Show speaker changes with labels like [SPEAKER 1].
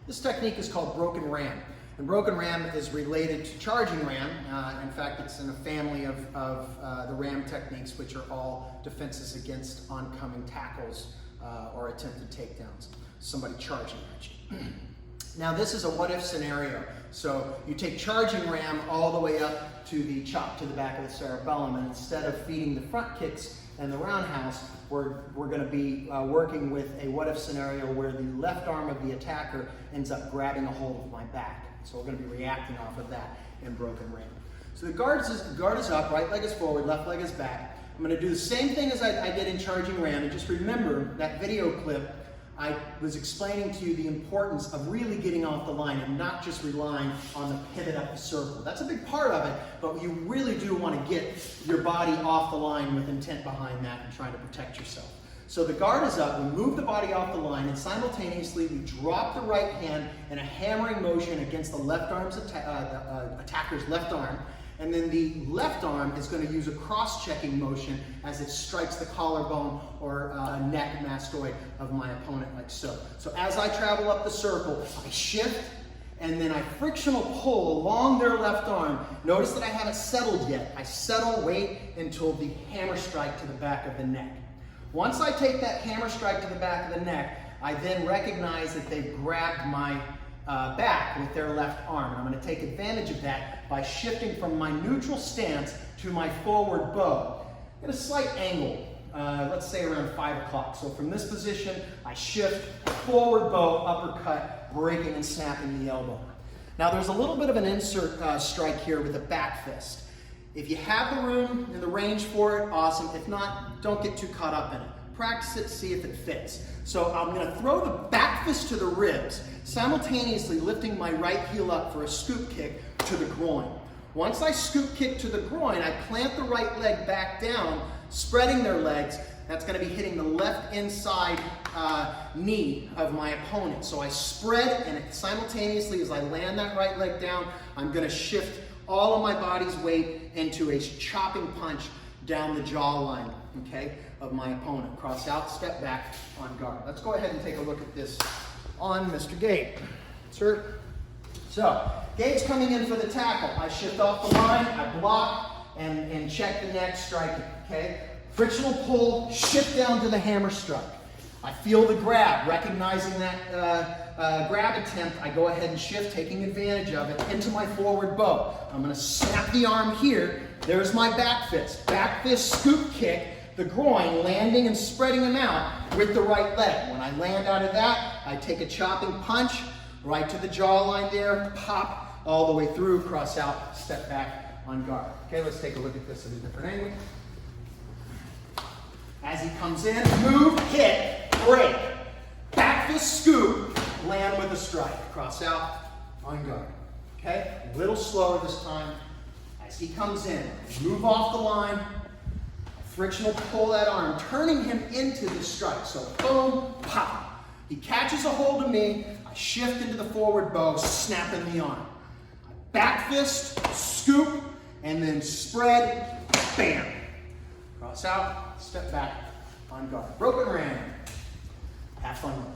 [SPEAKER 1] This technique is called broken ram. And broken ram is related to charging ram. In fact, it's in a family of the ram techniques, which are all defenses against oncoming tackles or attempted takedowns. Somebody charging at you. Now, this is a what-if scenario. So you take charging ram all the way up to the chop to the back of the cerebellum, and instead of feeding the front kicks and the roundhouse, we're going to be working with a what-if scenario where the left arm of the attacker ends up grabbing a hold of my back. So we're going to be reacting off of that in broken ram. So the guard is up, right leg is forward, left leg is back. I'm going to do the same thing as I did in charging ram, and just remember that video clip. I was explaining to you the importance of really getting off the line and not just relying on the pivot up the circle. That's a big part of it, but you really do want to get your body off the line with intent behind that and trying to protect yourself. So the guard is up, we move the body off the line, and simultaneously we drop the right hand in a hammering motion against the left arm's attacker's left arm. And then the left arm is going to use a cross-checking motion as it strikes the collarbone or neck mastoid of my opponent, like so. So as I travel up the circle, I shift, and then I frictional pull along their left arm. Notice that I haven't settled yet. I settle, wait until the hammer strike to the back of the neck. Once I take that hammer strike to the back of the neck, I then recognize that they've grabbed my back with their left arm. And I'm going to take advantage of that by shifting from my neutral stance to my forward bow at a slight angle, let's say around 5 o'clock. So from this position, I shift, forward bow, uppercut, breaking and snapping the elbow. Now there's a little bit of an insert strike here with a back fist. If you have the room and the range for it, awesome. If not, don't get too caught up in it. Practice it, see if it fits. So I'm going to throw the back fist to the ribs, simultaneously lifting my right heel up for a scoop kick to the groin. Once I scoop kick to the groin, I plant the right leg back down, spreading their legs. That's going to be hitting the left inside knee of my opponent. So I spread, and simultaneously as I land that right leg down, I'm going to shift all of my body's weight into a chopping punch down the jawline, okay, of my opponent. Cross out, step back on guard. Let's go ahead and take a look at this on Mr. Gate. Sir. So, Gate's coming in for the tackle. I shift off the line, I block, and check the neck, striking, okay? Frictional pull, shift down to the hammer strike. I feel the grab, recognizing that grab attempt, I go ahead and shift, taking advantage of it, into my forward bow. I'm going to snap the arm here. There's my back fist. Back fist scoop kick, the groin, landing and spreading them out with the right leg. When I land out of that, I take a chopping punch right to the jawline there, pop all the way through, cross out, step back on guard. Okay, let's take a look at this at a different angle. As he comes in, move, hit, break. Back fist scoop, land with a strike. Cross out, on guard. Okay, a little slower this time. As he comes in, move off the line, frictional pull that arm, turning him into the strike. So boom, pop. He catches a hold of me, I shift into the forward bow, snapping the arm. Back fist, scoop, and then spread, bam. Cross out, step back, on guard. Broken ram. Have fun with it.